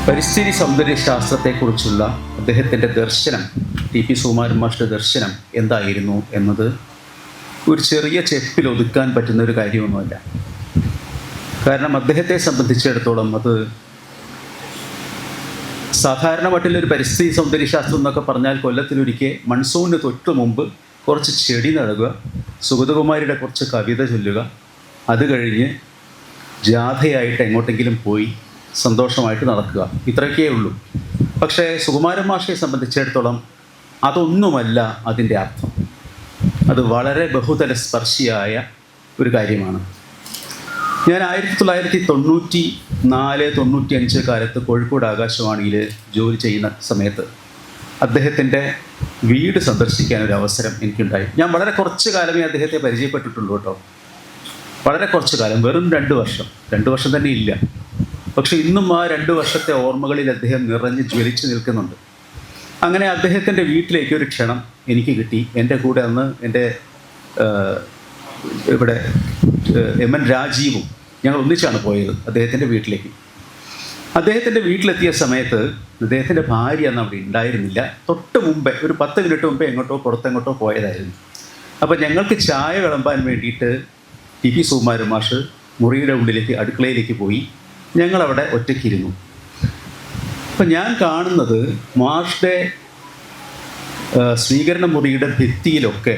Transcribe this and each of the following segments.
പരിസ്ഥിതി സൗന്ദര്യശാസ്ത്രത്തെക്കുറിച്ചുള്ള അദ്ദേഹത്തിൻ്റെ ദർശനം, ടി.പി. സുകുമാരൻ മാസ്റ്ററുടെ ദർശനം എന്തായിരുന്നു എന്നത് ഒരു ചെറിയ ചെപ്പിൽ ഒതുക്കാൻ പറ്റുന്ന ഒരു കാര്യമൊന്നുമല്ല. കാരണം അദ്ദേഹത്തെ സംബന്ധിച്ചിടത്തോളം അത് സാധാരണ മട്ടിലൊരു പരിസ്ഥിതി സൗന്ദര്യശാസ്ത്രം എന്നൊക്കെ പറഞ്ഞാൽ കൊല്ലത്തിലൊരിക്കൽ മൺസൂണിന് തൊട്ട് മുമ്പ് കുറച്ച് ചെടി നടുക, സുഗതകുമാരിയുടെ കുറച്ച് കവിത ചൊല്ലുക, അത് കഴിഞ്ഞ് ജാഥയായിട്ട് എങ്ങോട്ടെങ്കിലും പോയി സന്തോഷമായിട്ട് നടക്കുക, ഇത്രയൊക്കെയേ ഉള്ളൂ. പക്ഷേ സുകുമാരൻ മാഷയെ സംബന്ധിച്ചിടത്തോളം അതൊന്നുമല്ല അതിൻ്റെ അർത്ഥം. അത് വളരെ ബഹുതല സ്പർശിയായ ഒരു കാര്യമാണ്. ഞാൻ 1994-95 കാലത്ത് കോഴിക്കോട് ആകാശവാണിയിൽ ജോലി ചെയ്യുന്ന സമയത്ത് അദ്ദേഹത്തിൻ്റെ വീട് സന്ദർശിക്കാൻ ഒരു അവസരം എനിക്കുണ്ടായി. ഞാൻ വളരെ കുറച്ച് കാലമേ അദ്ദേഹത്തെ പരിചയപ്പെട്ടിട്ടുള്ളൂ കേട്ടോ. വളരെ കുറച്ച് കാലം, വെറും 2 വർഷം. 2 വർഷം തന്നെ ഇല്ല. പക്ഷെ ഇന്നും ആ 2 വർഷത്തെ ഓർമ്മകളിൽ അദ്ദേഹം നിറഞ്ഞ് ജ്വലിച്ച് നിൽക്കുന്നുണ്ട്. അങ്ങനെ അദ്ദേഹത്തിൻ്റെ വീട്ടിലേക്ക് ഒരു ക്ഷണം എനിക്ക് കിട്ടി. എൻ്റെ കൂടെ അന്ന് എൻ്റെ ഇവിടെ എം.എൻ. രാജീവും ഞങ്ങൾ ഒന്നിച്ചാണ് പോയത് അദ്ദേഹത്തിൻ്റെ വീട്ടിലേക്ക്. അദ്ദേഹത്തിൻ്റെ വീട്ടിലെത്തിയ സമയത്ത് അദ്ദേഹത്തിൻ്റെ ഭാര്യ അന്ന് അവിടെ ഉണ്ടായിരുന്നില്ല. തൊട്ട് മുമ്പേ ഒരു 10 മിനിറ്റ് മുമ്പേ പുറത്തെങ്ങോട്ടോ പോയതായിരുന്നു. അപ്പോൾ ഞങ്ങൾക്ക് ചായ വിളമ്പാൻ വേണ്ടിയിട്ട് ടി.പി. സുകുമാരൻ മാഷ് മുറിയുടെ ഉള്ളിലേക്ക്, അടുക്കളയിലേക്ക് പോയി. ഞങ്ങളവിടെ ഒറ്റയ്ക്കിരുന്നു. അപ്പം ഞാൻ കാണുന്നത് മാഷുടെ സ്വീകരണ മുറിയുടെ ഭിത്തിയിലൊക്കെ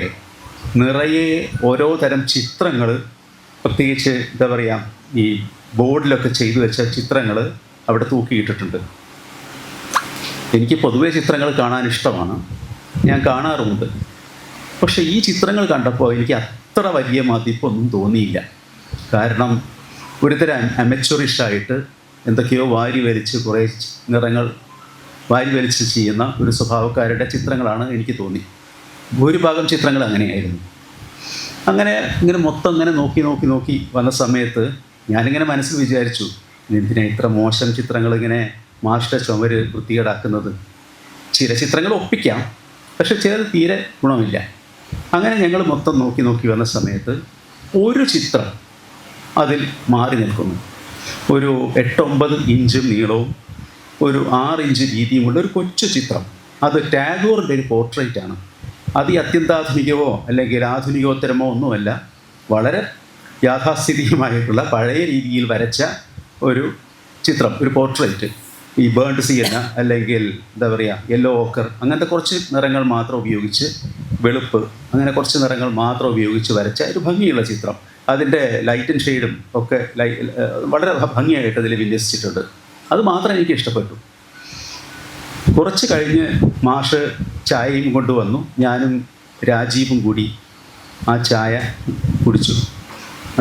നിറയെ ഓരോ തരം ചിത്രങ്ങൾ, പ്രത്യേകിച്ച് എന്താ പറയുക, ഈ ബോർഡിലൊക്കെ ചെയ്തു വെച്ച ചിത്രങ്ങൾ അവിടെ തൂക്കിയിട്ടിട്ടുണ്ട്. എനിക്ക് പൊതുവേ ചിത്രങ്ങൾ കാണാൻ ഇഷ്ടമാണ്, ഞാൻ കാണാറുമുണ്ട്. പക്ഷേ ഈ ചിത്രങ്ങൾ കണ്ടപ്പോൾ എനിക്ക് അത്ര വലിയ മതിപ്പൊന്നും തോന്നിയില്ല. കാരണം ഒരുതരം അമച്വറിഷായിട്ട് എന്തൊക്കെയോ വാരി വലിച്ച് കുറേ നിറങ്ങൾ വാരി വലിച്ച് ചെയ്യുന്ന ഒരു സ്വഭാവക്കാരുടെ ചിത്രങ്ങളാണ് എനിക്ക് തോന്നി. ഭൂരിഭാഗം ചിത്രങ്ങൾ അങ്ങനെയായിരുന്നു. അങ്ങനെ ഇങ്ങനെ മൊത്തം ഇങ്ങനെ നോക്കി വന്ന സമയത്ത് ഞാനിങ്ങനെ മനസ്സിൽ വിചാരിച്ചു, എന്തിനാ ഇത്ര മോശം ചിത്രങ്ങൾ ഇങ്ങനെ മാസ്റ്റർ ചുമര് വൃത്തികേടാക്കുന്നത്? ചില ചിത്രങ്ങൾ ഒപ്പിക്കാം, പക്ഷെ ചിലത് തീരെ ഗുണമില്ല. അങ്ങനെ ഞങ്ങൾ മൊത്തം നോക്കി വന്ന സമയത്ത് ഒരു ചിത്രം അതിൽ മാറി നിൽക്കുന്നു. ഒരു 8-9 ഇഞ്ച് നീളവും ഒരു 6 ഇഞ്ച് വീതിയുമുള്ള ഒരു കൊച്ചു ചിത്രം. അത് ടാഗോറിൻ്റെ ഒരു പോർട്രേറ്റാണ്. അത് അത്യന്താധുനികമോ അല്ലെങ്കിൽ ആധുനികോത്തരമോ ഒന്നുമല്ല, വളരെ യാഥാസ്ഥിതികമായിട്ടുള്ള പഴയ രീതിയിൽ വരച്ച ഒരു ചിത്രം, ഒരു പോർട്രേറ്റ്. ഈ ബേൺഡ് സിയന അല്ലെങ്കിൽ എന്താ പറയുക, യെല്ലോ ഓക്കർ, അങ്ങനത്തെ കുറച്ച് നിറങ്ങൾ മാത്രം ഉപയോഗിച്ച്, വെളുപ്പ്, അങ്ങനെ കുറച്ച് നിറങ്ങൾ മാത്രം ഉപയോഗിച്ച് വരച്ച ഒരു ഭംഗിയുള്ള ചിത്രം. അതിൻ്റെ ലൈറ്റും ഷെയ്ഡും ഒക്കെ വളരെ ഭംഗിയായിട്ട് അതിൽ വിന്യസിച്ചിട്ടുണ്ട്. അത് മാത്രം എനിക്ക് ഇഷ്ടപ്പെട്ടു. കുറച്ച് കഴിഞ്ഞ് മാഷ് ചായയും കൊണ്ടുവന്നു. ഞാനും രാജീവും കൂടി ആ ചായ കുടിച്ചു.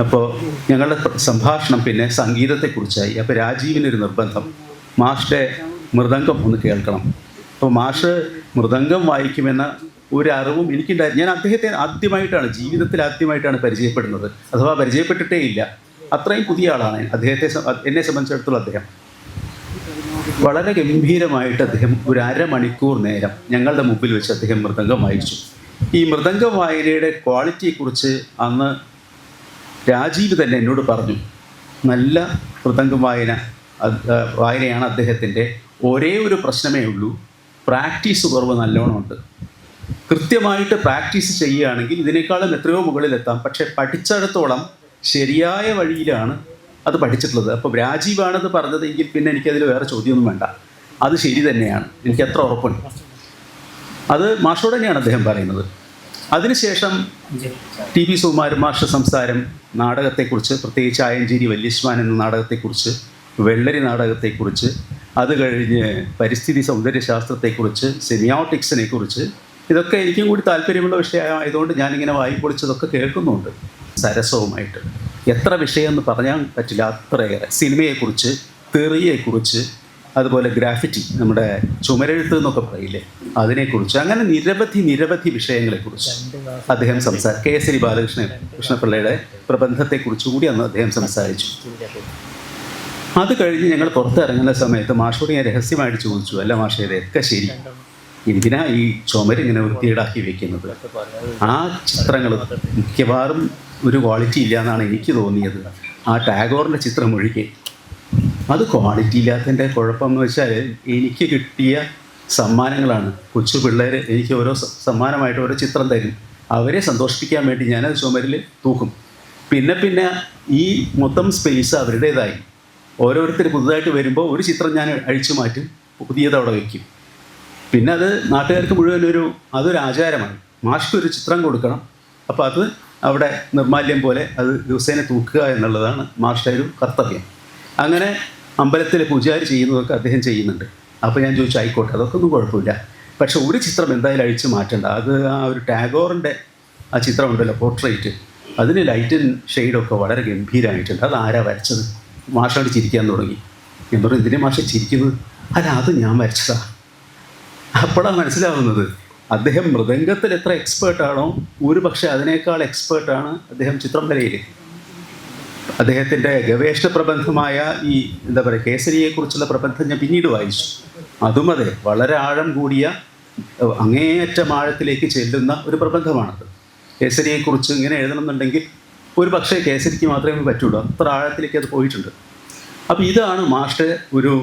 അപ്പോൾ ഞങ്ങളുടെ സംഭാഷണം പിന്നെ സംഗീതത്തെക്കുറിച്ചായി. അപ്പോൾ രാജീവിനൊരു നിർബന്ധം, മാഷിൻ്റെ മൃദംഗം ഒന്ന് കേൾക്കണം. അപ്പോൾ മാഷ് മൃദംഗം വായിക്കുമെന്ന ഒരു അറിവും എനിക്കുണ്ടായിരുന്നു. ഞാൻ അദ്ദേഹത്തെ ജീവിതത്തിൽ ആദ്യമായിട്ടാണ് പരിചയപ്പെടുന്നത്, അഥവാ പരിചയപ്പെട്ടിട്ടേ ഇല്ല. അത്രയും പുതിയ ആളാണ് എന്നെ സംബന്ധിച്ചിടത്തോളം. അദ്ദേഹം വളരെ ഗംഭീരമായിട്ട് അദ്ദേഹം ഒരു 1/2 മണിക്കൂർ നേരം ഞങ്ങളുടെ മുമ്പിൽ വെച്ച് അദ്ദേഹം മൃദംഗം വായിച്ചു. ഈ മൃദംഗം വായനയുടെ ക്വാളിറ്റിയെക്കുറിച്ച് അന്ന് രാജീവ് തന്നെ എന്നോട് പറഞ്ഞു, നല്ല മൃദംഗം വായനയാണ് അദ്ദേഹത്തിൻ്റെ. ഒരേ ഒരു പ്രശ്നമേ ഉള്ളൂ, പ്രാക്ടീസ് കുറവ് നല്ലോണമുണ്ട്. കൃത്യമായിട്ട് പ്രാക്ടീസ് ചെയ്യുകയാണെങ്കിൽ ഇതിനേക്കാളും എത്രയോ മുകളിലെത്താം. പക്ഷേ പഠിച്ചിടത്തോളം ശരിയായ വഴിയിലാണ് അത് പഠിച്ചിട്ടുള്ളത്. അപ്പോൾ രാജീവാണെന്ന് പറഞ്ഞതെങ്കിൽ പിന്നെ എനിക്കതിൽ വേറെ ചോദ്യമൊന്നും വേണ്ട, അത് ശരി തന്നെയാണ്, എനിക്ക് അത്ര ഉറപ്പുണ്ട്. അത് മാഷോട് തന്നെയാണ് അദ്ദേഹം പറയുന്നത്. അതിനുശേഷം ടി.പി. സുകുമാരൻ മാഷ് സംസാരം നാടകത്തെക്കുറിച്ച്, പ്രത്യേകിച്ച് ആയഞ്ചേരി വല്യശ്വാൻ എന്ന നാടകത്തെക്കുറിച്ച്, വെള്ളരി നാടകത്തെക്കുറിച്ച്, അത് കഴിഞ്ഞ് പരിസ്ഥിതി സൗന്ദര്യശാസ്ത്രത്തെക്കുറിച്ച്, സെമിയോട്ടിക്സിനെ കുറിച്ച്, ഇതൊക്കെ എനിക്കും കൂടി താല്പര്യമുള്ള വിഷയമായതുകൊണ്ട് ഞാനിങ്ങനെ വായിപ്പൊളിച്ചതൊക്കെ കേൾക്കുന്നുണ്ട്. സരസവുമായിട്ട് എത്ര വിഷയമെന്ന് പറയാൻ പറ്റില്ല, അത്രയേറെ. സിനിമയെക്കുറിച്ച്, തെറിയെക്കുറിച്ച്, അതുപോലെ ഗ്രാഫിറ്റി, നമ്മുടെ ചുമരെഴുത്ത് എന്നൊക്കെ പറയില്ലേ, അതിനെക്കുറിച്ച്, അങ്ങനെ നിരവധി വിഷയങ്ങളെക്കുറിച്ച് അദ്ദേഹം കേസരി ബാലകൃഷ്ണപിള്ളയുടെ പ്രബന്ധത്തെക്കുറിച്ച് കൂടി അന്ന് അദ്ദേഹം സംസാരിച്ചു. അത് കഴിഞ്ഞ് ഞങ്ങൾ പുറത്തിറങ്ങുന്ന സമയത്ത് മാഷോട് ഞാൻ രഹസ്യമായിട്ട് ചോദിച്ചു, അല്ല മാഷേ, ഇതൊക്കെ ശരി, എന്തിനാ ഈ ചുമരിങ്ങനെ വൃത്തികേടാക്കി വെക്കുന്നത്? ആ ചിത്രങ്ങൾ മിക്കവാറും ഒരു ക്വാളിറ്റി ഇല്ല എന്നാണ് എനിക്ക് തോന്നിയത്, ആ ടാഗോറിൻ്റെ ചിത്രം ഒഴികെ. അത് ക്വാളിറ്റി ഇല്ലാത്തതിൻ്റെ കുഴപ്പമെന്ന് വെച്ചാൽ എനിക്ക് കിട്ടിയ സമ്മാനങ്ങളാണ്. കൊച്ചു പിള്ളേർ എനിക്ക് ഓരോ സമ്മാനമായിട്ട് ഓരോ ചിത്രം തരും. അവരെ സന്തോഷിപ്പിക്കാൻ വേണ്ടി ഞാനത് ചുമരിൽ തൂക്കും. പിന്നെ ഈ മൊത്തം സ്പേസ് അവരുടേതായി. ഓരോരുത്തർ പുതുതായിട്ട് വരുമ്പോൾ ഒരു ചിത്രം ഞാൻ അഴിച്ചു മാറ്റും, പുതിയത് അവിടെ വയ്ക്കും. പിന്നെ അത് നാട്ടുകാർക്ക് മുഴുവൻ അതൊരു ആചാരമാണ്. മാഷ്ക്കൊരു ചിത്രം കൊടുക്കണം, അപ്പോൾ അത് അവിടെ നിർമാല്യം പോലെ അത് ദിവസേന തൂക്കുക എന്നുള്ളതാണ് മാഷ്ടെ ഒരു കർത്തവ്യം. അങ്ങനെ അമ്പലത്തിൽ പൂജാരി ചെയ്യുന്നതൊക്കെ അദ്ദേഹം ചെയ്യുന്നുണ്ട്. അപ്പോൾ ഞാൻ ചോദിച്ചു, ആയിക്കോട്ടെ, അതൊക്കെ ഒന്നും കുഴപ്പമില്ല, പക്ഷെ ഒരു ചിത്രം എന്തായാലും അഴിച്ചു മാറ്റണ്ട. അത് ആ ഒരു ടാഗോറിൻ്റെ ആ ചിത്രം ഉണ്ടല്ലോ, പോർട്രേറ്റ്, അതിന് ലൈറ്റും ഷെയ്ഡൊക്കെ വളരെ ഗംഭീരമായിട്ടുണ്ട്. അത് ആരാ വരച്ചത്? മാഷോട് ചിരിക്കാൻ തുടങ്ങി. ഞാൻ പറഞ്ഞു, എന്തിനാ മാഷ ചിരിക്കുന്നത്? അല്ല, അത് ഞാൻ വരച്ചതാ. അപ്പോഴാണ് മനസ്സിലാവുന്നത് അദ്ദേഹം മൃദംഗത്തിൽ എത്ര എക്സ്പേർട്ടാണോ ഒരു പക്ഷേ അതിനേക്കാൾ എക്സ്പേർട്ടാണ് അദ്ദേഹം ചിത്രം വരയിൽ. അദ്ദേഹത്തിൻ്റെ ഗവേഷണ പ്രബന്ധമായ ഈ എന്താ പറയുക കേസരിയെക്കുറിച്ചുള്ള പ്രബന്ധം ഞാൻ പിന്നീട് വായിച്ചു. അതും അതെ, വളരെ ആഴം കൂടിയ അങ്ങേയറ്റം ആഴത്തിലേക്ക് ചെല്ലുന്ന ഒരു പ്രബന്ധമാണത്. കേസരിയെക്കുറിച്ച് ഇങ്ങനെ എഴുതണമെന്നുണ്ടെങ്കിൽ ഒരു പക്ഷേ കേസരിക്ക് മാത്രമേ പറ്റുള്ളൂ, അത്ര ആഴത്തിലേക്ക് അത് പോയിട്ടുണ്ട്. അപ്പോൾ ഇതാണ് മാഷ്ടെ ഒരു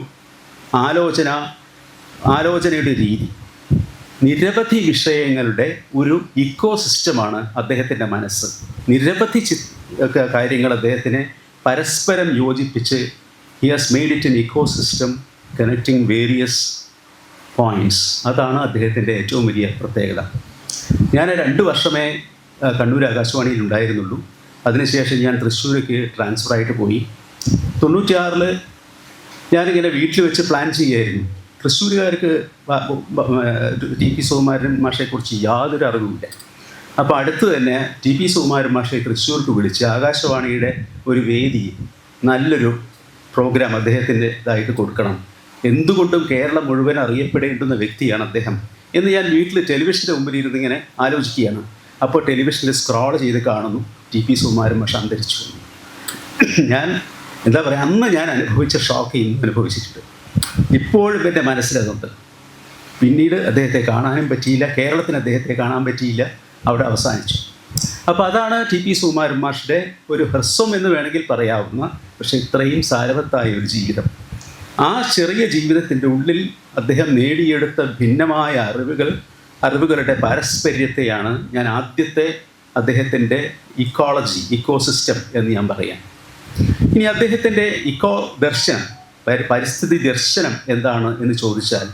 ആലോചനയുടെ രീതി. നിരവധി വിഷയങ്ങളുടെ ഒരു ഇക്കോ സിസ്റ്റമാണ് അദ്ദേഹത്തിൻ്റെ മനസ്സ്. നിരവധി കാര്യങ്ങൾ അദ്ദേഹത്തിനെ പരസ്പരം യോജിപ്പിച്ച് he has made it in eco system connecting various points. അതാണ് അദ്ദേഹത്തിൻ്റെ ഏറ്റവും വലിയ പ്രത്യേകത. ഞാൻ 2 വർഷമേ കണ്ണൂർ ആകാശവാണിയിൽ ഉണ്ടായിരുന്നുള്ളൂ. അതിനുശേഷം ഞാൻ തൃശ്ശൂർക്ക് ട്രാൻസ്ഫറായിട്ട് പോയി. 96 ഞാനിങ്ങനെ വീട്ടിൽ വെച്ച് പ്ലാൻ ചെയ്യുമായിരുന്നു. തൃശ്ശൂരുകാർക്ക് ടി.പി. സുകുമാരൻ മാഷയെക്കുറിച്ച് യാതൊരു അറിവുമില്ല. അപ്പോൾ അടുത്ത് തന്നെ ടി.പി. സുകുമാരൻ മാഷയെ തൃശ്ശൂർക്ക് വിളിച്ച് ആകാശവാണിയുടെ ഒരു വേദി, നല്ലൊരു പ്രോഗ്രാം അദ്ദേഹത്തിൻ്റെതായിട്ട് കൊടുക്കണം, എന്തുകൊണ്ടും കേരളം മുഴുവൻ അറിയപ്പെടേണ്ടുന്ന വ്യക്തിയാണ് അദ്ദേഹം എന്ന് ഞാൻ വീട്ടിൽ ടെലിവിഷൻ്റെ മുമ്പിൽ ഇരുന്ന് ഇങ്ങനെ ആലോചിക്കുകയാണ്. അപ്പോൾ ടെലിവിഷനിൽ സ്ക്രോൾ ചെയ്ത് കാണുന്നു ടി.പി. സുകുമാരൻ മാഷ അന്തരിച്ചു. ഞാൻ എന്താ പറയുക, അന്ന് ഞാൻ അനുഭവിച്ച ഷോക്ക് ഇന്നും അനുഭവിച്ചിട്ടുണ്ട്. ഇപ്പോഴും എൻ്റെ മനസ്സിലതുണ്ട്. പിന്നീട് അദ്ദേഹത്തെ കാണാനും പറ്റിയില്ല, കേരളത്തിന് അദ്ദേഹത്തെ കാണാൻ പറ്റിയില്ല, അവിടെ അവസാനിച്ചു. അപ്പോൾ അതാണ് ടി.പി. സുകുമാരൻ മാഷിൻ്റെ ഒരു ഹ്രസ്വം എന്ന് വേണമെങ്കിൽ പറയാവുന്ന, പക്ഷേ ഇത്രയും സാരവത്തായ ഒരു ജീവിതം. ആ ചെറിയ ജീവിതത്തിൻ്റെ ഉള്ളിൽ അദ്ദേഹം നേടിയെടുത്ത ഭിന്നമായ അറിവുകളുടെ പാരസ്പര്യത്തെയാണ് ഞാൻ ആദ്യത്തെ അദ്ദേഹത്തിൻ്റെ ഇക്കോസിസ്റ്റം എന്ന് ഞാൻ പറയാം. ഇനി അദ്ദേഹത്തിൻ്റെ പരിസ്ഥിതി ദർശനം എന്താണ് എന്ന് ചോദിച്ചാൽ,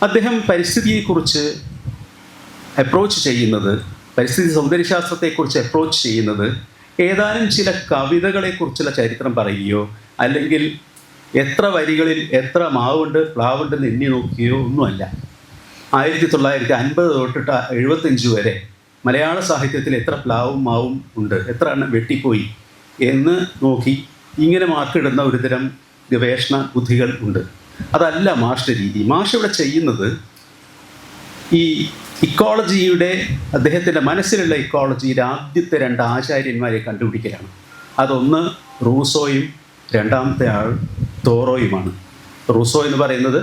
അദ്ദേഹം പരിസ്ഥിതിയെക്കുറിച്ച് അപ്രോച്ച് ചെയ്യുന്നത്, പരിസ്ഥിതി സൗന്ദര്യശാസ്ത്രത്തെക്കുറിച്ച് അപ്രോച്ച് ചെയ്യുന്നത് ഏതാനും ചില കവിതകളെക്കുറിച്ചുള്ള ചരിത്രം പറയുകയോ അല്ലെങ്കിൽ എത്ര വരികളിൽ എത്ര മാവുണ്ട് പ്ലാവുണ്ടെന്ന് എണ്ണി നോക്കുകയോ ഒന്നുമല്ല. 1950 തൊട്ടിട്ട് 75 വരെ മലയാള സാഹിത്യത്തിൽ എത്ര പ്ലാവും മാവും ഉണ്ട്, എത്ര എണ്ണം വെട്ടിപ്പോയി എന്ന് നോക്കി ഇങ്ങനെ മാർക്കിടുന്ന ഒരുതരം ഗവേഷണ ബുദ്ധികൾ ഉണ്ട്. അതല്ല മാഷ്ടെ രീതി. മാഷ് ഇവിടെ ചെയ്യുന്നത് ഈ ഇക്കോളജിയുടെ, അദ്ദേഹത്തിൻ്റെ മനസ്സിലുള്ള ഇക്കോളജിയുടെ ആദ്യത്തെ 2 ആചാര്യന്മാരെ കണ്ടുപിടിക്കലാണ്. അതൊന്ന് റൂസോയും രണ്ടാമത്തെ ആൾ തോറോയുമാണ്. റൂസോ എന്ന് പറയുന്നത്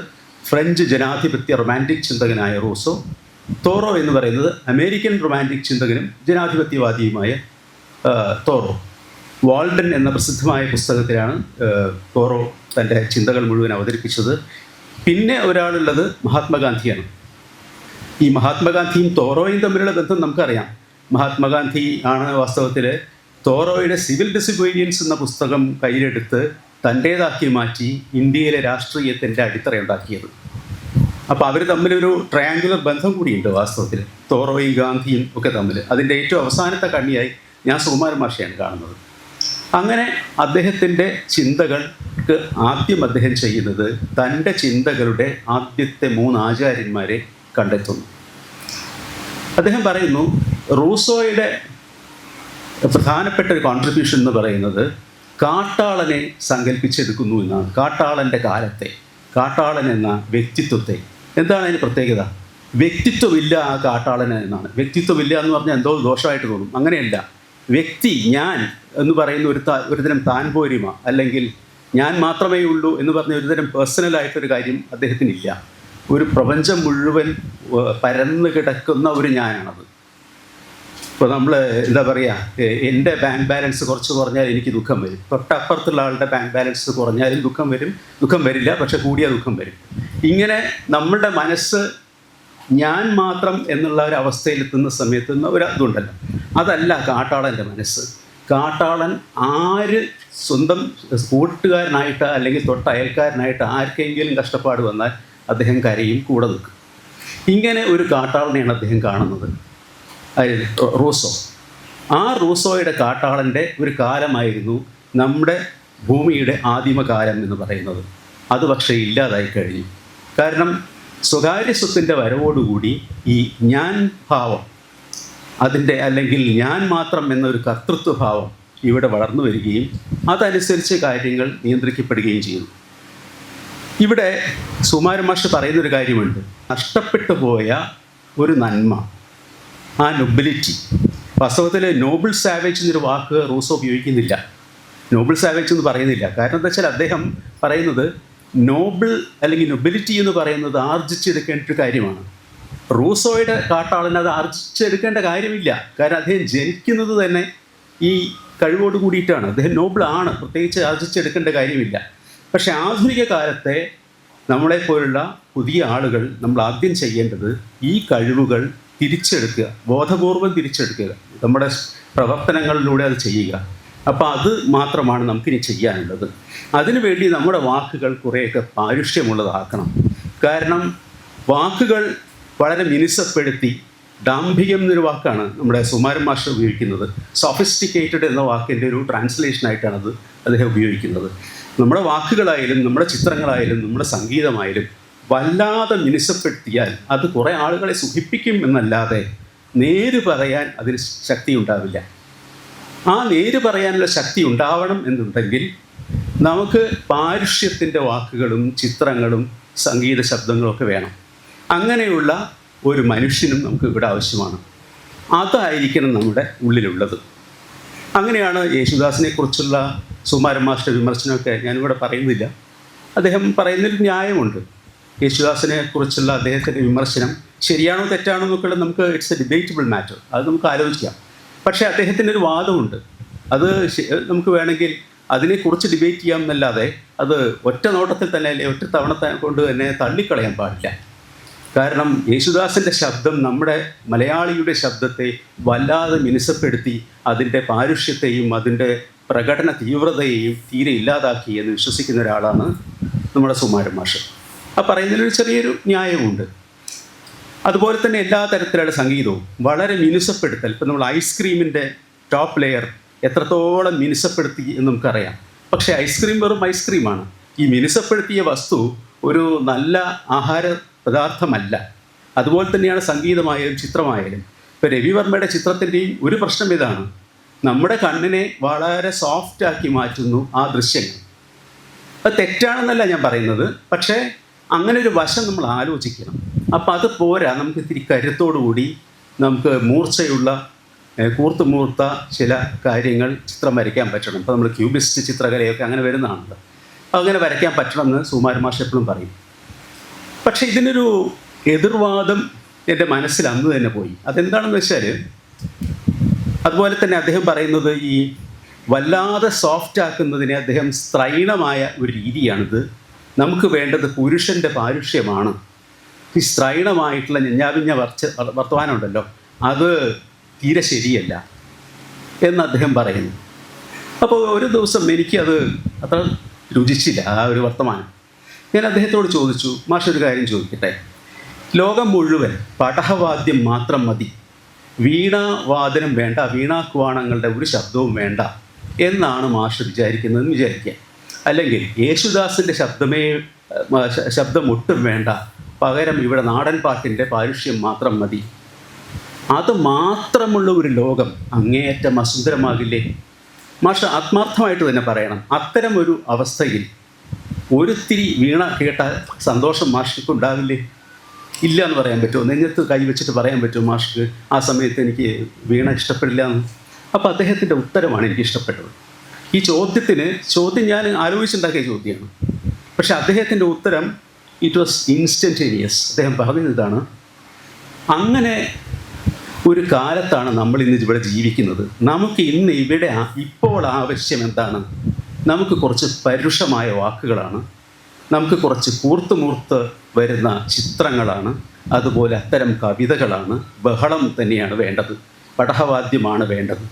ഫ്രഞ്ച് ജനാധിപത്യ റൊമാൻറ്റിക് ചിന്തകനായ റൂസോ, തോറോ എന്ന് പറയുന്നത് അമേരിക്കൻ റൊമാൻറ്റിക് ചിന്തകനും ജനാധിപത്യവാദിയുമായ തോറോ. വാൾഡൻ എന്ന പ്രസിദ്ധമായ പുസ്തകത്തിലാണ് തോറോ തൻ്റെ ചിന്തകൾ മുഴുവൻ അവതരിപ്പിച്ചത്. പിന്നെ ഒരാളുള്ളത് മഹാത്മാഗാന്ധിയാണ്. ഈ മഹാത്മാഗാന്ധിയും തോറോയും തമ്മിലുള്ള ബന്ധം നമുക്കറിയാം. മഹാത്മാഗാന്ധി ആണ് വാസ്തവത്തിൽ തോറോയുടെ സിവിൽ ഡിസൊബീഡിയൻസ് എന്ന പുസ്തകം കയ്യിലെടുത്ത് തൻ്റേതാക്കി മാറ്റി ഇന്ത്യയിലെ രാഷ്ട്രീയത്തിൻ്റെ അടിത്തറയുണ്ടാക്കിയത്. അപ്പോൾ അവർ തമ്മിലൊരു ട്രയാങ്കുലർ ബന്ധം കൂടിയുണ്ട് വാസ്തവത്തിൽ, തോറോയും ഗാന്ധിയും ഒക്കെ തമ്മിൽ. അതിൻ്റെ ഏറ്റവും അവസാനത്തെ കണ്ണിയായി ഞാൻ സുകുമാരൻ മാഷയാണ് കാണുന്നത്. അങ്ങനെ അദ്ദേഹത്തിൻ്റെ ചിന്തകൾക്ക് ആദ്യം അദ്ദേഹം ചെയ്യുന്നത് തൻ്റെ ചിന്തകളുടെ ആദ്യത്തെ 3 ആചാര്യന്മാരെ കണ്ടെത്തുന്നു. അദ്ദേഹം പറയുന്നു, റൂസോയുടെ പ്രധാനപ്പെട്ട ഒരു കോൺട്രിബ്യൂഷൻ എന്ന് പറയുന്നത് കാട്ടാളനെ സങ്കല്പിച്ചെടുക്കുന്നു എന്നാണ്. കാട്ടാളൻ്റെ കാലത്തെ, കാട്ടാളൻ എന്ന വ്യക്തിത്വത്തെ. എന്താണ് അതിന് പ്രത്യേകത? വ്യക്തിത്വമില്ല ആ കാട്ടാളന് എന്നാണ്. വ്യക്തിത്വമില്ല എന്ന് പറഞ്ഞാൽ എന്തോ ദോഷമായിട്ട് തോന്നും. അങ്ങനെയല്ല. വ്യക്തി, ഞാൻ എന്ന് പറയുന്ന ഒരുതരം താൻപോരിമ, അല്ലെങ്കിൽ ഞാൻ മാത്രമേ ഉള്ളൂ എന്ന് പറഞ്ഞ ഒരുതരം പേഴ്സണലായിട്ടൊരു കാര്യം അദ്ദേഹത്തിനില്ല. ഒരു പ്രപഞ്ചം മുഴുവൻ പരന്നു കിടക്കുന്ന ഒരു ഞാനാണത്. ഇപ്പോൾ നമ്മൾ എന്താ പറയുക, എൻ്റെ ബാങ്ക് ബാലൻസ് കുറച്ച് കുറഞ്ഞാൽ എനിക്ക് ദുഃഖം വരും, തൊട്ടപ്പുറത്തുള്ള ആളുടെ ബാങ്ക് ബാലൻസ് കുറഞ്ഞാലും ദുഃഖം വരും, ദുഃഖം വരില്ല, പക്ഷെ കൂടിയ ദുഃഖം വരും. ഇങ്ങനെ നമ്മളുടെ മനസ്സ് ഞാൻ മാത്രം എന്നുള്ള ഒരു അവസ്ഥയിലെത്തുന്ന സമയത്ത് ഒരു ഇതുണ്ടല്ലോ, അതല്ല കാട്ടാളൻ്റെ മനസ്സ്. കാട്ടാളൻ ആര് സ്വന്തം കൂട്ടുകാരനായിട്ട് അല്ലെങ്കിൽ തൊട്ടയൽക്കാരനായിട്ട് ആർക്കെങ്കിലും കഷ്ടപ്പാട് വന്നാൽ അദ്ദേഹം കരയും, കൂടെ നിൽക്കും. ഇങ്ങനെ ഒരു കാട്ടാളനെയാണ് അദ്ദേഹം കാണുന്നത്, റൂസോ. ആ റൂസോയുടെ കാട്ടാളൻ്റെ ഒരു കാലമായിരുന്നു നമ്മുടെ ഭൂമിയുടെ ആദിമകാലം എന്ന് പറയുന്നത്. അത് പക്ഷേ ഇല്ലാതായി കഴിഞ്ഞു. കാരണം സ്വകാര്യ സ്വത്തിൻ്റെ വരവോടുകൂടി ഈ ഞാൻ ഭാവം, അതിൻ്റെ അല്ലെങ്കിൽ ഞാൻ മാത്രം എന്നൊരു കർത്തൃത്വഭാവം ഇവിടെ വളർന്നു വരികയും അതനുസരിച്ച് കാര്യങ്ങൾ നിയന്ത്രിക്കപ്പെടുകയും ചെയ്തു. ഇവിടെ സുകുമാരൻ മാഷ് പറയുന്നൊരു കാര്യമുണ്ട്, നഷ്ടപ്പെട്ടു പോയ ഒരു നന്മ, ആ നൊബിലിറ്റി. വാസ്തവത്തിൽ നോബിൾ സാവേജ് എന്നൊരു വാക്ക് റൂസോ ഉപയോഗിക്കുന്നില്ല, നോബിൾ സാവേജ് എന്ന് പറയുന്നില്ല. കാരണം എന്താ വെച്ചാൽ അദ്ദേഹം പറയുന്നത് നോബിൾ അല്ലെങ്കിൽ നൊബിലിറ്റി എന്ന് പറയുന്നത് ആർജിച്ചെടുക്കേണ്ട ഒരു കാര്യമാണ്. റൂസോയുടെ കാട്ടാളന് അത് ആർജിച്ചെടുക്കേണ്ട കാര്യമില്ല. കാരണം അദ്ദേഹം ജനിക്കുന്നത് തന്നെ ഈ കഴിവോട് കൂടിയിട്ടാണ്. അദ്ദേഹം നോബിളാണ്, പ്രത്യേകിച്ച് ആർജിച്ചെടുക്കേണ്ട കാര്യമില്ല. പക്ഷേ ആധുനിക കാലത്തെ നമ്മളെപ്പോലുള്ള പുതിയ ആളുകൾ നമ്മൾ ആദ്യം ചെയ്യേണ്ടത് ഈ കഴിവുകൾ തിരിച്ചെടുക്കുക, ബോധപൂർവം തിരിച്ചെടുക്കുക, നമ്മുടെ പ്രവർത്തനങ്ങളിലൂടെ അത് ചെയ്യുക. അപ്പോൾ അത് മാത്രമാണ് നമുക്കിനി ചെയ്യാനുള്ളത്. അതിനുവേണ്ടി നമ്മുടെ വാക്കുകൾ കുറേയൊക്കെ പാരുഷ്യമുള്ളതാക്കണം. കാരണം വാക്കുകൾ വളരെ മിനുസപ്പെടുത്തി, ഡാംഭികം എന്നൊരു വാക്കാണ് നമ്മുടെ സുകുമാരൻ മാസ്റ്റർ ഉപയോഗിക്കുന്നത്. സോഫിസ്റ്റിക്കേറ്റഡ് എന്ന വാക്കിൻ്റെ ഒരു ട്രാൻസ്ലേഷനായിട്ടാണത് അദ്ദേഹം ഉപയോഗിക്കുന്നത്. നമ്മുടെ വാക്കുകളായാലും നമ്മുടെ ചിത്രങ്ങളായാലും നമ്മുടെ സംഗീതമായാലും വല്ലാതെ മിനുസപ്പെടുത്തിയാൽ അത് കുറേ ആളുകളെ സുഖിപ്പിക്കും എന്നല്ലാതെ നേര് പറയാൻ അതിന് ശക്തി ഉണ്ടാവില്ല. ആ നേര് പറയാനുള്ള ശക്തി ഉണ്ടാവണം എന്നുണ്ടെങ്കിൽ നമുക്ക് പാരുഷ്യത്തിൻ്റെ വാക്കുകളും ചിത്രങ്ങളും സംഗീത ശബ്ദങ്ങളൊക്കെ വേണം. അങ്ങനെയുള്ള ഒരു മനുഷ്യനും നമുക്ക് ഇവിടെ ആവശ്യമാണ്. അതായിരിക്കണം നമ്മുടെ ഉള്ളിലുള്ളത്. അങ്ങനെയാണ് യേശുദാസിനെ കുറിച്ചുള്ള സുകുമാരൻ മാസ്റ്റർ വിമർശനമൊക്കെ ഞാനിവിടെ പറയുന്നില്ല. അദ്ദേഹം പറയുന്നൊരു ന്യായമുണ്ട്. യേശുദാസിനെ കുറിച്ചുള്ള അദ്ദേഹത്തിൻ്റെ വിമർശനം ശരിയാണോ തെറ്റാണോ എന്നൊക്കെയുള്ള നമുക്ക് ഇറ്റ്സ് എ ഡിബേറ്റബിൾ മാറ്റർ, അത് നമുക്ക് ആലോചിക്കാം. പക്ഷേ അദ്ദേഹത്തിൻ്റെ ഒരു വാദമുണ്ട്, അത് നമുക്ക് വേണമെങ്കിൽ അതിനെക്കുറിച്ച് ഡിബേറ്റ് ചെയ്യാം എന്നല്ലാതെ അത് ഒറ്റ നോട്ടത്തിൽ തന്നെ അല്ലെ ഒറ്റ തവണ കൊണ്ട് തന്നെ തള്ളിക്കളയാൻ പാടില്ല. കാരണം യേശുദാസിൻ്റെ ശബ്ദം നമ്മുടെ മലയാളിയുടെ ശബ്ദത്തെ വല്ലാതെ മിനുസപ്പെടുത്തി അതിൻ്റെ പാരുഷ്യത്തെയും അതിൻ്റെ പ്രകടന തീവ്രതയെയും തീരെ ഇല്ലാതാക്കി എന്ന് വിശ്വസിക്കുന്ന ഒരാളാണ് നമ്മുടെ സുകുമാരൻ മാഷ്. ആ പറയുന്നതിലൊരു ചെറിയൊരു ന്യായമുണ്ട്. അതുപോലെ തന്നെ എല്ലാ തരത്തിലുള്ള സംഗീതവും വളരെ മിനുസപ്പെടുത്തൽ. ഇപ്പം നമ്മൾ ഐസ്ക്രീമിൻ്റെ ടോപ്പ് ലെയർ എത്രത്തോളം മിനുസപ്പെടുത്തി എന്ന് നമുക്കറിയാം. പക്ഷേ ഐസ്ക്രീം വെറും ഐസ്ക്രീമാണ്. ഈ മിനുസപ്പെടുത്തിയ വസ്തു ഒരു നല്ല ആഹാര പദാർത്ഥമല്ല. അതുപോലെ തന്നെയാണ് സംഗീതമായാലും ചിത്രമായാലും. ഇപ്പോൾ രവിവർമ്മയുടെ ചിത്രത്തിൻ്റെയും ഒരു പ്രശ്നം ഇതാണ്, നമ്മുടെ കണ്ണിനെ വളരെ സോഫ്റ്റാക്കി മാറ്റുന്നു ആ ദൃശ്യങ്ങൾ. അത് തെറ്റാണെന്നല്ല ഞാൻ പറയുന്നത്, പക്ഷേ അങ്ങനെ ഒരു വശം നമ്മൾ ആലോചിക്കണം. അപ്പം അത് പോരാ, നമുക്ക് ഇത്തിരി കരുത്തോടുകൂടി നമുക്ക് മൂർച്ചയുള്ള കൂർത്തുമൂർത്ത ചില കാര്യങ്ങൾ ചിത്രം വരയ്ക്കാൻ പറ്റണം. ഇപ്പോൾ നമ്മൾ ക്യൂബിസ്റ്റ് ചിത്രകലയൊക്കെ അങ്ങനെ വരുന്നതാണല്ലോ, അങ്ങനെ വരയ്ക്കാൻ പറ്റണമെന്ന് സുകുമാരൻ മാഷ് എപ്പോഴും പറയും. പക്ഷേ ഇതിനൊരു എതിർവാദം എൻ്റെ മനസ്സിൽ അന്ന് തന്നെ പോയി. അതെന്താണെന്ന് വെച്ചാൽ, അതുപോലെ തന്നെ അദ്ദേഹം പറയുന്നത് ഈ വല്ലാതെ സോഫ്റ്റ് ആക്കുന്നതിനെ അദ്ദേഹം സ്ത്രൈണമായ ഒരു രീതിയാണിത്. നമുക്ക് വേണ്ടത് പുരുഷൻ്റെ പാരുഷ്യമാണ്. ഈ സ്ത്രൈണമായിട്ടുള്ള ഞഞ്ഞാവിഞ്ഞ വർത്തമാനമുണ്ടല്ലോ, അത് തീരെ ശരിയല്ല എന്ന് അദ്ദേഹം പറയുന്നു. അപ്പോൾ ഒരു ദിവസം എനിക്കത് അത്ര രുചിച്ചില്ല ആ ഒരു വർത്തമാനം. ഞാൻ അദ്ദേഹത്തോട് ചോദിച്ചു, മാഷ് ഒരു കാര്യം ചോദിക്കട്ടെ, ലോകം മുഴുവൻ പടഹവാദ്യം മാത്രം മതി, വീണാവാദനം വേണ്ട, വീണാക്വാണങ്ങളുടെ ഒരു ശബ്ദവും വേണ്ട എന്നാണ് മാഷ് വിചാരിക്കുന്നതെന്ന് വിചാരിക്കുക. അല്ലെങ്കിൽ യേശുദാസിൻ്റെ ശബ്ദം ഒട്ടും വേണ്ട, പകരം ഇവിടെ നാടൻ പാട്ടിൻ്റെ പാരുഷ്യം മാത്രം മതി, അത് മാത്രമുള്ള ഒരു ലോകം അങ്ങേയറ്റം അസുന്ദരമാകില്ലേ? മാഷ് ആത്മാർത്ഥമായിട്ട് തന്നെ പറയണം, അത്തരം ഒരു അവസ്ഥയിൽ ഒരുത്തിരി വീണ കേട്ട സന്തോഷം മാഷ്ക്ക് ഉണ്ടാവില്ലേ? ഇല്ല എന്ന് പറയാൻ പറ്റുമോ? നെഞ്ഞത്ത് കൈവച്ചിട്ട് പറയാൻ പറ്റുമോ മാഷ്ക്ക് ആ സമയത്ത് എനിക്ക് വീണ ഇഷ്ടപ്പെടില്ല എന്ന്? അപ്പോൾ അദ്ദേഹത്തിൻ്റെ ഉത്തരമാണ് എനിക്ക് ഇഷ്ടപ്പെട്ടത്. ഈ ചോദ്യം ഞാൻ ആലോചിച്ചുണ്ടാക്കിയ ചോദ്യമാണ്. പക്ഷേ അദ്ദേഹത്തിൻ്റെ ഉത്തരം ഇറ്റ് വാസ് ഇൻസ്റ്റൻറ്റേനിയസ്. അദ്ദേഹം പറഞ്ഞത് ഇതാണ്, അങ്ങനെ ഒരു കാലത്താണ് നമ്മൾ ഇന്ന് ഇവിടെ ജീവിക്കുന്നത്. നമുക്ക് ഇന്ന് ഇവിടെ ഇപ്പോൾ ആവശ്യം എന്താണ്? നമുക്ക് കുറച്ച് പരുഷമായ വാക്കുകളാണ്, നമുക്ക് കുറച്ച് കൂർത്തുമൂർത്ത് വരുന്ന ചിത്രങ്ങളാണ്, അതുപോലെ അത്തരം കവിതകളാണ്, ബഹളം തന്നെയാണ് വേണ്ടത്, പടഹവാദ്യമാണ് വേണ്ടത്.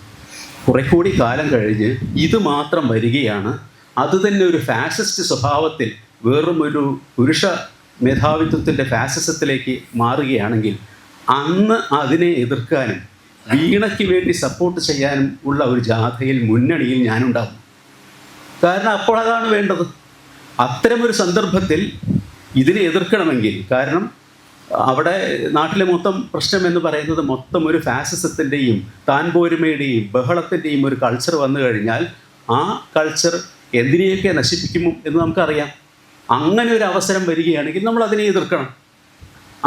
കുറെ കൂടി കാലം കഴിഞ്ഞ് ഇത് മാത്രം വരികയാണ്, അതുതന്നെ ഒരു ഫാസിസ്റ്റ് സ്വഭാവത്തിൽ വെറും ഒരു പുരുഷ മേധാവിത്വത്തിൻ്റെ ഫാസിസത്തിലേക്ക് മാറുകയാണെങ്കിൽ അന്ന് അതിനെ എതിർക്കാനും വീണയ്ക്ക് വേണ്ടി സപ്പോർട്ട് ചെയ്യാനും ഉള്ള ഒരു ജാഥയിൽ മുന്നണിയിൽ ഞാനുണ്ടാകും. കാരണം അപ്പോൾ അതാണ് വേണ്ടത്. അത്തരമൊരു സന്ദർഭത്തിൽ ഇതിനെ എതിർക്കണമെങ്കിൽ, കാരണം അവിടെ നാട്ടിലെ മൊത്തം പ്രശ്നം എന്ന് പറയുന്നത് മൊത്തം ഒരു ഫാസിസത്തിൻ്റെയും താൻപോരുമയുടെയും ബഹളത്തിൻ്റെയും ഒരു കൾച്ചർ വന്നു കഴിഞ്ഞാൽ ആ കൾച്ചർ എന്തിനെയൊക്കെ നശിപ്പിക്കുമോ എന്ന് നമുക്കറിയാം. അങ്ങനെ ഒരു അവസരം വരികയാണെങ്കിൽ നമ്മൾ അതിനെ എതിർക്കണം.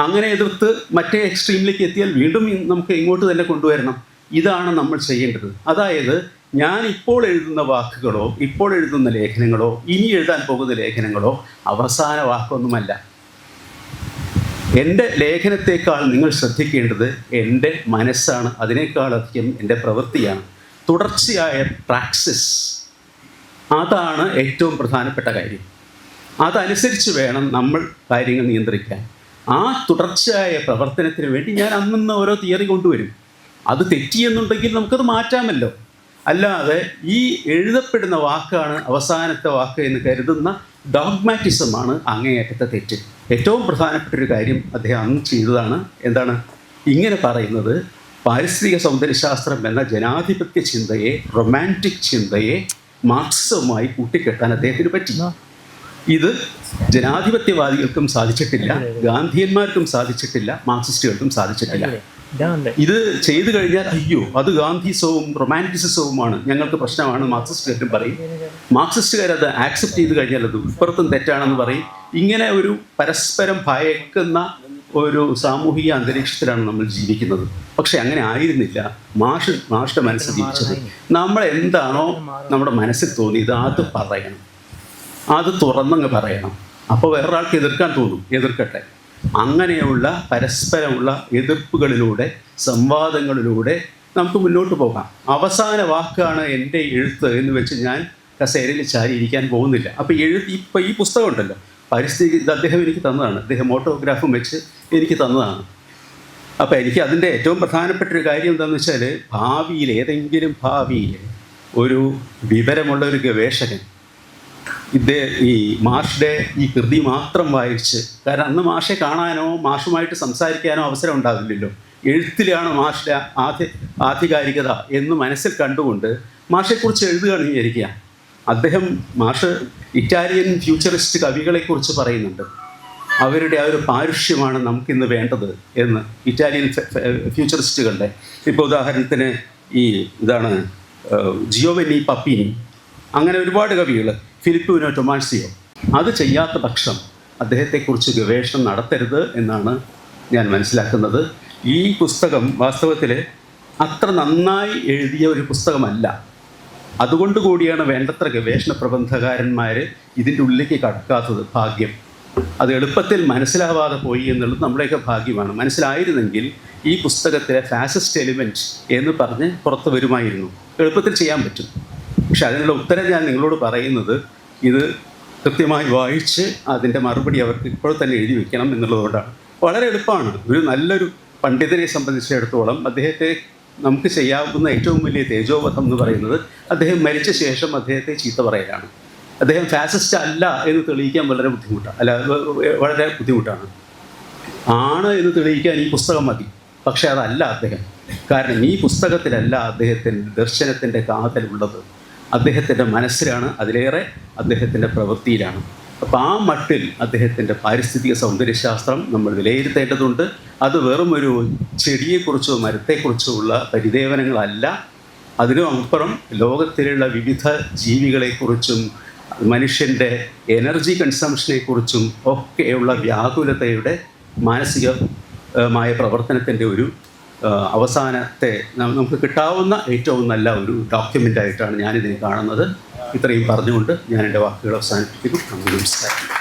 അങ്ങനെ എതിർത്ത് മറ്റേ എക്സ്ട്രീമിലേക്ക് എത്തിയാൽ വീണ്ടും നമുക്ക് ഇങ്ങോട്ട് തന്നെ കൊണ്ടുവരണം. ഇതാണ് നമ്മൾ ചെയ്യേണ്ടത്. അതായത് ഞാൻ ഇപ്പോൾ എഴുതുന്ന വാക്കുകളോ ഇപ്പോൾ എഴുതുന്ന ലേഖനങ്ങളോ ഇനി എഴുതാൻ പോകുന്ന ലേഖനങ്ങളോ അവസാന വാക്കൊന്നുമല്ല. എൻ്റെ ലേഖനത്തെക്കാൾ നിങ്ങൾ ശ്രദ്ധിക്കേണ്ടത് എൻ്റെ മനസ്സാണ്, അതിനേക്കാളധികം എൻ്റെ പ്രവൃത്തിയാണ്. തുടർച്ചയായ പ്രാക്സിസ്, അതാണ് ഏറ്റവും പ്രധാനപ്പെട്ട കാര്യം. അതനുസരിച്ച് വേണം നമ്മൾ കാര്യങ്ങൾ നിയന്ത്രിക്കാൻ. ആ തുടർച്ചയായ പ്രവർത്തനത്തിന് വേണ്ടി ഞാൻ അന്നന്ന് ഓരോ തിയറി കൊണ്ടുവരും. അത് തെറ്റിയെന്നുണ്ടെങ്കിൽ നമുക്കത് മാറ്റാമല്ലോ. അല്ലാതെ ഈ എഴുതപ്പെടുന്ന വാക്കാണ് അവസാനത്തെ വാക്ക് എന്ന് കരുതുന്ന ഡോഗ്മാറ്റിസമാണ് അങ്ങേയറ്റത്തെ തെറ്റ്. ഏറ്റവും പ്രധാനപ്പെട്ടൊരു കാര്യം അദ്ദേഹം അന്ന് ചെയ്തതാണ്. എന്താണ് ഇങ്ങനെ പറയുന്നത്? പാരിസ്ഥിതിക സൗന്ദര്യശാസ്ത്രം എന്ന ജനാധിപത്യ ചിന്തയെ, റൊമാൻറ്റിക് ചിന്തയെ മാർക്സിസവുമായി കൂട്ടിക്കെട്ടാൻ അദ്ദേഹത്തിന് പറ്റി. ഇത് ജനാധിപത്യവാദികൾക്കും സാധിച്ചിട്ടില്ല, ഗാന്ധിയന്മാർക്കും സാധിച്ചിട്ടില്ല, മാർക്സിസ്റ്റുകൾക്കും സാധിച്ചിട്ടില്ല. ഇത് ചെയ്തു കഴിഞ്ഞാൽ അയ്യോ അത് ഗാന്ധിസവും റൊമാൻറ്റിസിസവുമാണ്, ഞങ്ങൾക്ക് പ്രശ്നമാണ് മാർക്സിസ്റ്റുകാരും പറയും. മാർക്സിസ്റ്റുകാരത് ആക്സെപ്റ്റ് ചെയ്ത് കഴിഞ്ഞാൽ അത് ഇപ്പുറത്തും തെറ്റാണെന്ന് പറയും. ഇങ്ങനെ ഒരു പരസ്പരം ഭയക്കുന്ന ഒരു സാമൂഹിക അന്തരീക്ഷത്തിലാണ് നമ്മൾ ജീവിക്കുന്നത്. പക്ഷെ അങ്ങനെ ആയിരുന്നില്ല മാഷ്ടെ മനസ്സിൽ ജീവിച്ചത്. നമ്മൾ എന്താണോ നമ്മുടെ മനസ്സിൽ തോന്നിയത് അത് പറയണം, അത് തുറന്നങ്ങ് പറയണം. അപ്പോൾ വേറൊരാൾക്ക് എതിർക്കാൻ തോന്നും, എതിർക്കട്ടെ. അങ്ങനെയുള്ള പരസ്പരമുള്ള എതിർപ്പുകളിലൂടെ, സംവാദങ്ങളിലൂടെ നമുക്ക് മുന്നോട്ട് പോകാം. അവസാന വാക്കാണ് എൻ്റെ എഴുത്ത് എന്ന് വെച്ച് ഞാൻ കസേരയിൽ ചാരിയിരിക്കാൻ പോകുന്നില്ല. അപ്പോൾ ഇപ്പോൾ ഈ പുസ്തകം ഉണ്ടല്ലോ, പരിസ്ഥിതി, ഇത് അദ്ദേഹം എനിക്ക് തന്നതാണ്. അദ്ദേഹം ഓട്ടോഗ്രാഫും വെച്ച് എനിക്ക് തന്നതാണ്. അപ്പോൾ എനിക്ക് അതിൻ്റെ ഏറ്റവും പ്രധാനപ്പെട്ടൊരു കാര്യം എന്താണെന്ന് വെച്ചാൽ, ഭാവിയിൽ ഏതെങ്കിലും ഭാവിയിൽ ഒരു വിവരമുള്ള ഒരു ഗവേഷകൻ ഈ മാഷ്ടെ ഈ കൃതി മാത്രം വായിച്ച്, കാരണം അന്ന് മാഷെ കാണാനോ മാഷുമായിട്ട് സംസാരിക്കാനോ അവസരം ഉണ്ടാവില്ലല്ലോ, എഴുത്തിലാണ് മാഷ്ടെ ആധികാരികത എന്ന് മനസ്സിൽ കണ്ടുകൊണ്ട് മാഷെക്കുറിച്ച് എഴുതുകയാണെന്ന് വിചാരിക്കുക. മാഷ് ഇറ്റാലിയൻ ഫ്യൂച്ചറിസ്റ്റ് കവികളെക്കുറിച്ച് പറയുന്നുണ്ട്. അവരുടെ ആ ഒരു പാരുഷ്യമാണ് നമുക്കിന്ന് വേണ്ടത് എന്ന്, ഇറ്റാലിയൻ ഫ്യൂച്ചറിസ്റ്റുകളുടെ. ഇപ്പോൾ ഉദാഹരണത്തിന് ജിയോവനി പപ്പീനി, അങ്ങനെ ഒരുപാട് കവികൾ, ഫിലിപ്പിനോ ടൊമാസിയോ. അത് ചെയ്യാത്ത പക്ഷം അദ്ദേഹത്തെക്കുറിച്ച് ഗവേഷണം നടത്തരുത് എന്നാണ് ഞാൻ മനസ്സിലാക്കുന്നത്. ഈ പുസ്തകം വാസ്തവത്തിൽ അത്ര നന്നായി എഴുതിയ ഒരു പുസ്തകമല്ല. അതുകൊണ്ട് കൂടിയാണ് വേണ്ടത്ര ഗവേഷണ പ്രബന്ധകാരന്മാർ ഇതിൻ്റെ ഉള്ളിലേക്ക് കടക്കാത്തത്. ഭാഗ്യം. അത് എളുപ്പത്തിൽ മനസ്സിലാവാതെ പോയി എന്നുള്ളത് നമ്മുടെയൊക്കെ ഭാഗ്യമാണ്. മനസ്സിലായിരുന്നെങ്കിൽ ഈ പുസ്തകത്തിലെ ഫാസിസ്റ്റ് എലിമെൻറ്റ് എന്ന് പറഞ്ഞ് പുറത്ത് വരുമായിരുന്നു, എളുപ്പത്തിൽ ചെയ്യാൻ പറ്റും. പക്ഷെ അതിനുള്ള ഉത്തരം ഞാൻ നിങ്ങളോട് പറയുന്നത്, ഇത് കൃത്യമായി വായിച്ച് അതിൻ്റെ മറുപടി അവർക്ക് ഇപ്പോൾ തന്നെ എഴുതി വയ്ക്കണം എന്നുള്ളതുകൊണ്ടാണ്. വളരെ എളുപ്പമാണ്. ഒരു നല്ലൊരു പണ്ഡിതനെ സംബന്ധിച്ചിടത്തോളം അദ്ദേഹത്തെ നമുക്ക് ചെയ്യാവുന്ന ഏറ്റവും വലിയ തേജോവധം എന്ന് പറയുന്നത് അദ്ദേഹം മരിച്ച ശേഷം അദ്ദേഹത്തെ ചീത്ത പറയലാണ്. അദ്ദേഹം ഫാസിസ്റ്റ് അല്ല എന്ന് തെളിയിക്കാൻ വളരെ ബുദ്ധിമുട്ടാണ്. ആണ് എന്ന് തെളിയിക്കാൻ ഈ പുസ്തകം മതി. പക്ഷേ അതല്ല അദ്ദേഹം. കാരണം ഈ പുസ്തകത്തിലല്ല അദ്ദേഹത്തിൻ്റെ ദർശനത്തിൻ്റെ കാതലുള്ളത്. അദ്ദേഹത്തിൻ്റെ മനസ്സിലാണ്, അതിലേറെ അദ്ദേഹത്തിൻ്റെ പ്രവൃത്തിയിലാണ്. അപ്പോൾ ആ മട്ടിൽ അദ്ദേഹത്തിൻ്റെ പാരിസ്ഥിതിക സൗന്ദര്യശാസ്ത്രം നമ്മൾ വിലയിരുത്തേണ്ടതുണ്ട്. അത് വെറും ഒരു ചെടിയെക്കുറിച്ചോ മരത്തെക്കുറിച്ചോ ഉള്ള പരിദേവനങ്ങളല്ല. അതിനും അപ്പുറം ലോകത്തിലുള്ള വിവിധ ജീവികളെക്കുറിച്ചും മനുഷ്യൻ്റെ എനർജി കൺസംഷനെക്കുറിച്ചും ഒക്കെയുള്ള വ്യാകുലതയുടെ മാനസികമായ പ്രവർത്തനത്തിൻ്റെ ഒരു അവസാനത്തെ നമുക്ക് കിട്ടാവുന്ന ഏറ്റവും നല്ല ഒരു ഡോക്യുമെൻ്റായിട്ടാണ് ഞാനിതിനെ കാണുന്നത്. ഇത്രയും പറഞ്ഞുകൊണ്ട് ഞാൻ എൻ്റെ വാക്കുകൾ അവസാനിപ്പിക്കുന്നു. നമസ്കാരം.